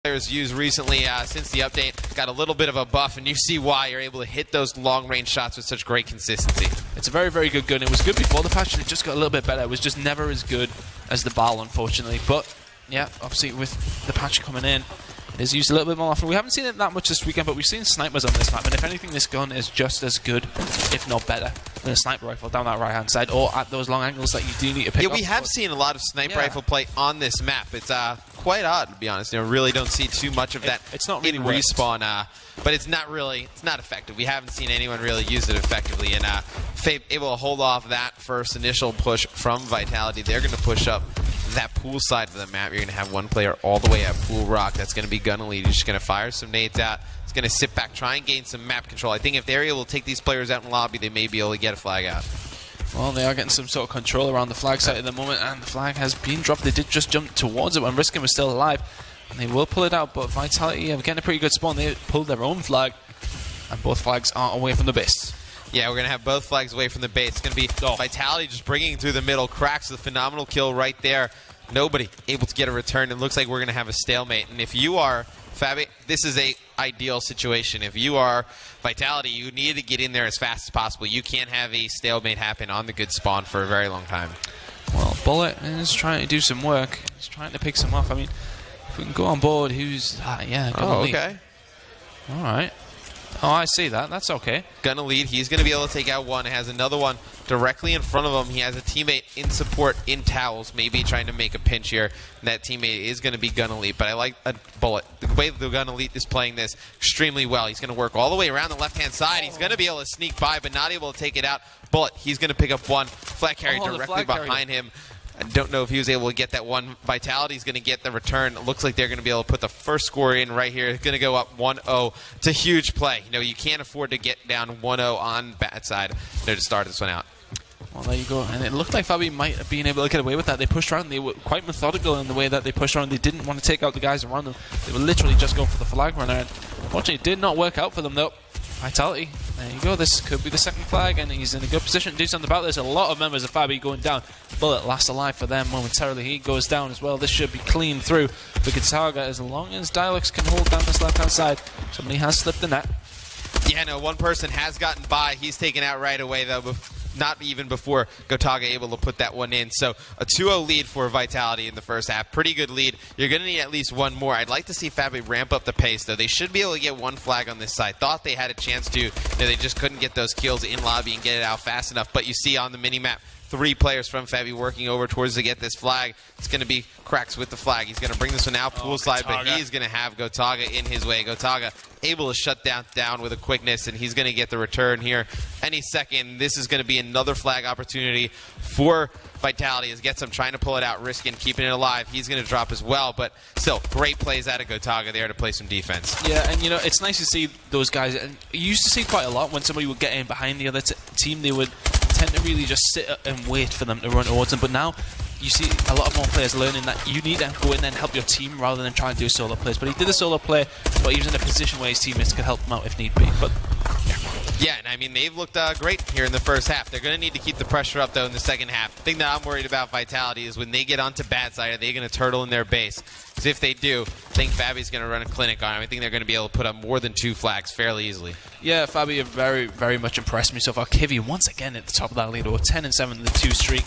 players used recently since the update got a little bit of a buff, and you see why you're able to hit those long-range shots with such great consistency. It's a very, very good gun. It was good before the patch, and it just got a little bit better. It was just never as good as the BAL, unfortunately. But yeah, obviously with the patch coming in, it's used a little bit more often. We haven't seen it that much this weekend, but we've seen snipers on this map, and if anything, this gun is just as good, if not better, than a sniper rifle down that right-hand side, or at those long angles that you do need to pick up. Yeah, we have seen a lot of sniper rifle play on this map. It's quite odd, to be honest. You know, really don't see too much of that. It's not really in respawn, but it's not effective. We haven't seen anyone really use it effectively, and Fabe able to hold off that first initial push from Vitality. They're going to push up that pool side of the map. You're going to have one player all the way at Pool Rock. That's going to be Gun Elite. He's just going to fire some nades out. He's going to sit back, try and gain some map control. I think if they're able to take these players out in lobby, they may be able to get a flag out. Well, they are getting some sort of control around the flag site at the moment, and the flag has been dropped. They did just jump towards it when Riskin was still alive, and they will pull it out, but Vitality are getting a pretty good spawn. They pulled their own flag, and both flags are away from the base. Yeah, we're going to have both flags away from the base. It's going to be Vitality just bringing through the middle. Cracks the phenomenal kill right there. Nobody able to get a return. It looks like we're going to have a stalemate. And if you are Fabi, this is a ideal situation. If you are Vitality, you need to get in there as fast as possible. You can't have a stalemate happen on the good spawn for a very long time. Well, Bullet is trying to do some work. He's trying to pick some off. I mean, if we can go on board, who's... yeah, oh, okay. All right. Oh, I see that. That's okay. Gonna lead. He's going to be able to take out one. Has another one directly in front of him. He has a teammate in support in towels, maybe trying to make a pinch here. And that teammate is going to be Gun Elite, but I like a Bullet. The way the Gun Elite is playing this extremely well. He's going to work all the way around the left-hand side. He's going to be able to sneak by, but not able to take it out. Bullet, he's going to pick up one. Flag carrier directly behind him. I don't know if he was able to get that one. Vitality's going to get the return. It looks like they're going to be able to put the first score in right here. It's going to go up 1-0. It's a huge play. You know, you can't afford to get down 1-0 on bad side there to start this one out. Well, there you go. And it looked like Fabi might have been able to get away with that. They pushed around. They were quite methodical in the way that they pushed around. They didn't want to take out the guys around them. They were literally just going for the flag runner. And unfortunately, it did not work out for them, though. Vitality. There you go. This could be the second flag, and he's in a good position to do something about this. A lot of members of Fabi going down. Bullet last alive for them momentarily. He goes down as well. This should be clean through for Gataga as long as Dialux can hold down this left-hand side. Somebody has slipped the net. Yeah, no, one person has gotten by. He's taken out right away, though. Not even before Gotaga able to put that one in. So a 2-0 lead for Vitality in the first half. Pretty good lead. You're going to need at least one more. I'd like to see Fabi ramp up the pace, though. They should be able to get one flag on this side. Thought they had a chance to. You know, they just couldn't get those kills in lobby and get it out fast enough. But you see on the mini-map, 3 players from Fabi working over towards to get this flag. It's going to be Cracks with the flag. He's going to bring this one out poolside, but he's going to have Gotaga in his way. Gotaga able to shut down with a quickness, and he's going to get the return here any second. This is going to be another flag opportunity for Vitality as Getsum trying to pull it out, risking keeping it alive. He's going to drop as well, but still, great plays out of Gotaga there to play some defense. Yeah, and you know, it's nice to see those guys. And you used to see quite a lot when somebody would get in behind the other team, they would tend to really just sit and wait for them to run towards them. But now you see a lot of more players learning that you need to go in there and help your team rather than try and do solo plays. But he did a solo play, but he was in a position where his teammates could help him out if need be. But yeah, and I mean, they've looked great here in the first half. They're going to need to keep the pressure up, though, in the second half. The thing that I'm worried about Vitality is when they get onto bad side, are they going to turtle in their base? Because if they do, I think Fabi's going to run a clinic on him. I think they're going to be able to put up more than 2 flags fairly easily. Yeah, Fabi have very, very much impressed me so far. Kivy, once again, at the top of that lead, 10-7 in the 2 streak.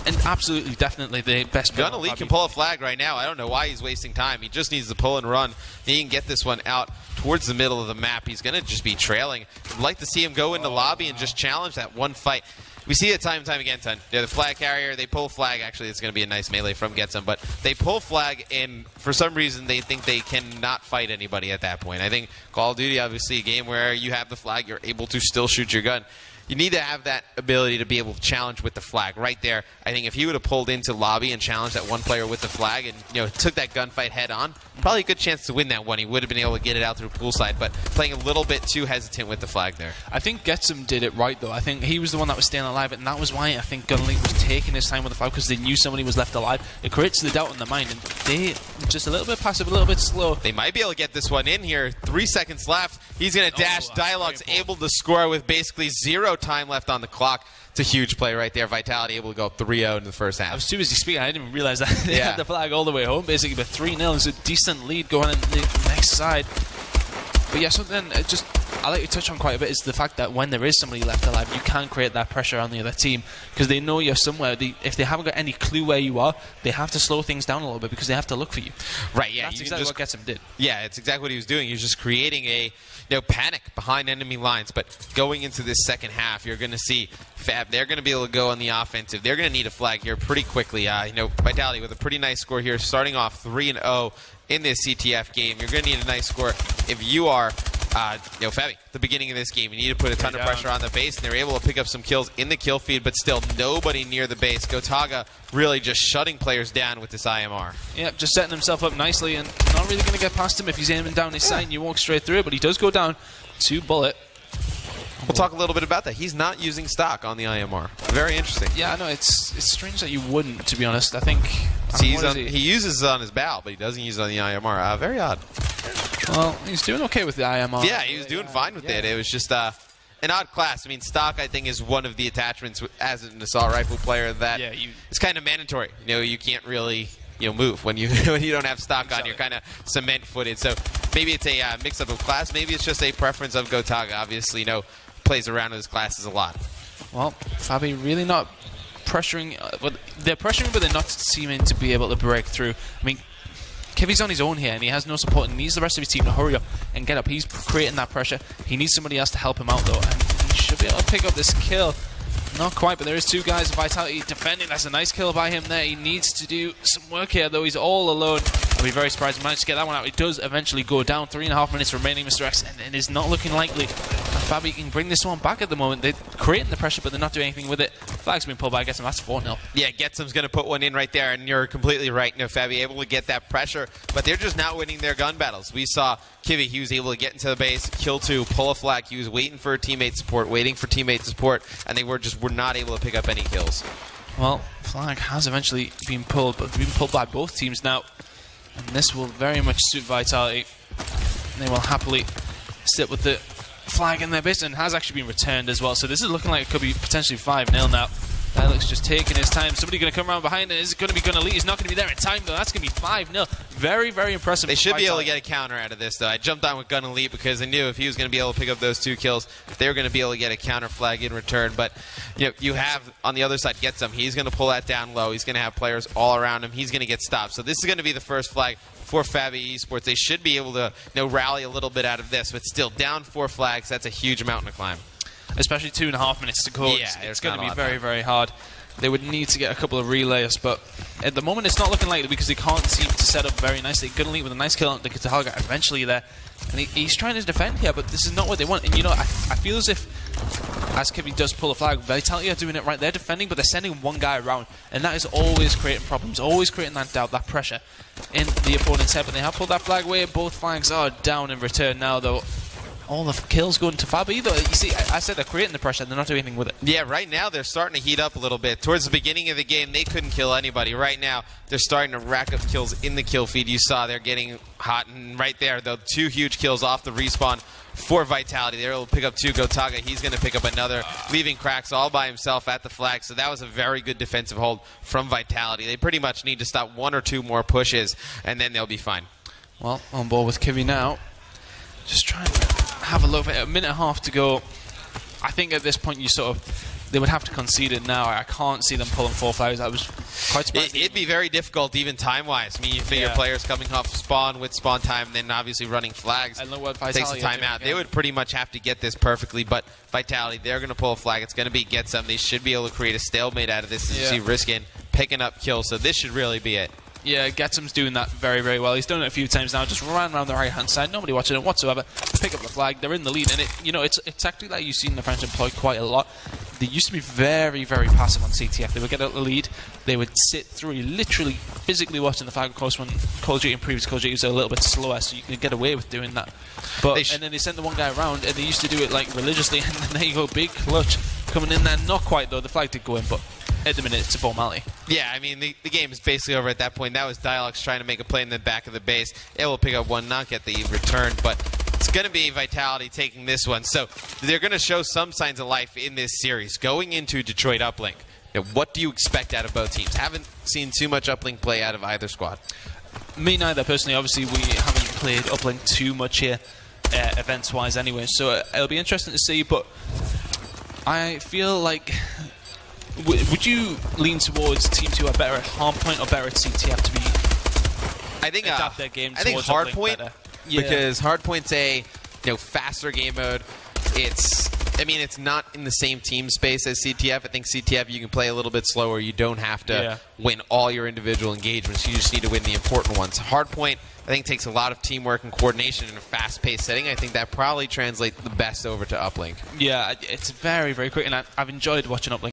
And absolutely, definitely the best player. Gun Elite can pull a flag right now. I don't know why he's wasting time. He just needs to pull and run. He can get this one out towards the middle of the map. He's going to just be trailing. I'd like to see him go into lobby and just challenge that one fight. We see it time and time again, Ton. They're the flag carrier. They pull flag. Actually, it's going to be a nice melee from Getsum, but they pull flag, and for some reason, they think they cannot fight anybody at that point. I think Call of Duty, obviously, a game where you have the flag, you're able to still shoot your gun. You need to have that ability to be able to challenge with the flag right there. I think if he would have pulled into lobby and challenged that one player with the flag and, you know, took that gunfight head on, probably a good chance to win that one. He would have been able to get it out through poolside, but playing a little bit too hesitant with the flag there. I think Getsum did it right, though. I think he was the one that was staying alive, and that was why I think Gun Elite was taking his time with the flag, because they knew somebody was left alive. It creates the doubt in the mind, and they just a little bit passive, a little bit slow. They might be able to get this one in here. 3 seconds left. He's going to dash. Dialogue's able to score with basically 0 time left on the clock. It's a huge play right there. Vitality able to go up 3-0 in the first half. I was too busy speaking. I didn't even realize that they had the flag all the way home, basically. But 3-0 is a decent lead going on the next side. But yeah, something I like to touch on quite a bit is the fact that when there is somebody left alive, you can create that pressure on the other team because they know you're somewhere. If they haven't got any clue where you are, they have to slow things down a little bit because they have to look for you. Right, yeah. That's exactly what Getzem did. Yeah, it's exactly what he was doing. He was just creating a panic behind enemy lines. But going into this second half, you're going to see Fab. They're going to be able to go on the offensive. They're going to need a flag here pretty quickly. Vitality with a pretty nice score here, starting off 3-0 in this CTF game. You're going to need a nice score if you are Fabi, the beginning of this game. You need to put a ton of pressure on the base, and they're able to pick up some kills in the kill feed, but still nobody near the base. Gotaga really just shutting players down with this IMR. Yeah, just setting himself up nicely and not really going to get past him if he's aiming down his sight and you walk straight through it, but he does go down to bullet. We'll talk a little bit about that. He's not using stock on the IMR. Very interesting. Yeah, I know. It's strange that you wouldn't, to be honest. I think he uses it on his bow, but he doesn't use it on the IMR. Very odd. Well, he's doing okay with the IMR. Yeah, he was doing fine with it. It was just an odd class. I mean, stock, I think, is one of the attachments as an assault rifle player that it's kind of mandatory. You can't really move when you don't have stock on. You're kind of cement-footed. So maybe it's a mix-up of class. Maybe it's just a preference of Gotaga. Obviously, plays around with his classes a lot. Well, Fabi really not pressuring. They're pressuring, but they're not seeming to be able to break through. I mean, Kivi's on his own here, and he has no support, and needs the rest of his team to hurry up and get up. He's creating that pressure. He needs somebody else to help him out, though, and he should be able to pick up this kill. Not quite, but there is two guys of Vitality defending. That's a nice kill by him there. He needs to do some work here, though. He's all alone. I'll be very surprised if he managed to get that one out. He does eventually go down. 3.5 minutes remaining, Mr. X, and it is not looking likely. And Fabi can bring this one back at the moment. They're creating the pressure, but they're not doing anything with it. Flag's been pulled by Getzem. That's 4-0. Yeah, Getzem's going to put one in right there, and you're completely right. Fabi able to get that pressure, but they're just not winning their gun battles. We saw Kivi, he was able to get into the base, kill two, pull a flag. He was waiting for teammate support, and they were not able to pick up any kills. Well, flag has eventually been pulled, but been pulled by both teams now. And this will very much suit Vitality. They will happily sit with the flag in their base, and has actually been returned as well. So this is looking like it could be potentially 5-0 now. Alex just taking his time. Somebody going to come around behind it. Is it going to be Gunnar Lee? He's not going to be there in time, though. That's going to be 5-0. Very, very impressive. They should be able to get a counter out of this, though. I jumped on with Gunnar Lee because I knew if he was going to be able to pick up those 2 kills, they were going to be able to get a counter flag in return. But you have, on the other side, Getzem. He's going to pull that down low. He's going to have players all around him. He's going to get stopped. So this is going to be the first flag for Fabi Esports. They should be able to rally a little bit out of this, but still down 4 flags. That's a huge mountain to climb. Especially 2.5 minutes to go. Yeah, it's going to be very, very hard. They would need to get a couple of relays, but at the moment it's not looking likely because they can't seem to set up very nicely. Gunnar Lee with a nice kill on the Gotaga eventually there. And he's trying to defend here, but this is not what they want. And I feel as if, as Kivi does pull a flag, Vitality are doing it right. They're defending, but they're sending one guy around. And that is always creating problems, always creating that doubt, that pressure in the opponent's head. But they have pulled that flag away. Both flags are down in return now, though. All the kills going to Fabi, though. You see, I said they're creating the pressure, they're not doing anything with it. Yeah, right now they're starting to heat up a little bit. Towards the beginning of the game, they couldn't kill anybody. Right now, they're starting to rack up kills in the kill feed. You saw they're getting hot, and right there, the 2 huge kills off the respawn for Vitality. They're able to pick up 2. Gotaga, he's going to pick up another, leaving Cracks all by himself at the flag. So that was a very good defensive hold from Vitality. They pretty much need to stop 1 or 2 more pushes, and then they'll be fine. Well, on board with Kivi now. Just trying to have a look at it. 1.5 to go. I think at this point they would have to concede it now. I can't see them pulling 4 flags. I was quite surprised. It'd be very difficult even time-wise. I mean, you figure players coming off spawn with spawn time and then obviously running flags. I know what takes a timeout. They would pretty much have to get this perfectly, but Vitality, they're going to pull a flag. It's going to be Getzem. They should be able to create a stalemate out of this. You see Riskin picking up kills, so this should really be it. Yeah, Getzem's doing that very, very well. He's done it a few times now. Just ran around the right-hand side. Nobody watching it whatsoever. Pick up the flag. They're in the lead. And it's actually like you've seen the French employ quite a lot. They used to be very, very passive on CTF. They would get out the lead. They would sit through, literally, physically watching the flag. Of course, when Call of Duty and previous Call of Duty was a little bit slower, so you could get away with doing that. But and then they sent the one guy around, and they used to do it like religiously. And then there you go, big clutch coming in there. Not quite, though. The flag did go in, but at the minute, it's a formality. Yeah, I mean, the game is basically over at that point. That was Dialox trying to make a play in the back of the base. It will pick up 1, not get the return, but It's going to be Vitality taking this one. So they're going to show some signs of life in this series. Going into Detroit Uplink, what do you expect out of both teams? Haven't seen too much Uplink play out of either squad. Me neither, personally. Obviously, we haven't played Uplink too much here, events-wise anyway, so it'll be interesting to see, but I feel like... would you lean towards Team 2 are better at Hardpoint or better at CTF to be adapt their game towards Hardpoint, better? Because Hardpoint's a faster game mode. It's not in the same team space as CTF. I think CTF you can play a little bit slower. You don't have to win all your individual engagements. You just need to win the important ones. Hardpoint, I think, takes a lot of teamwork and coordination in a fast-paced setting. I think that probably translates the best over to Uplink. Yeah, it's very, very quick, and I've enjoyed watching Uplink.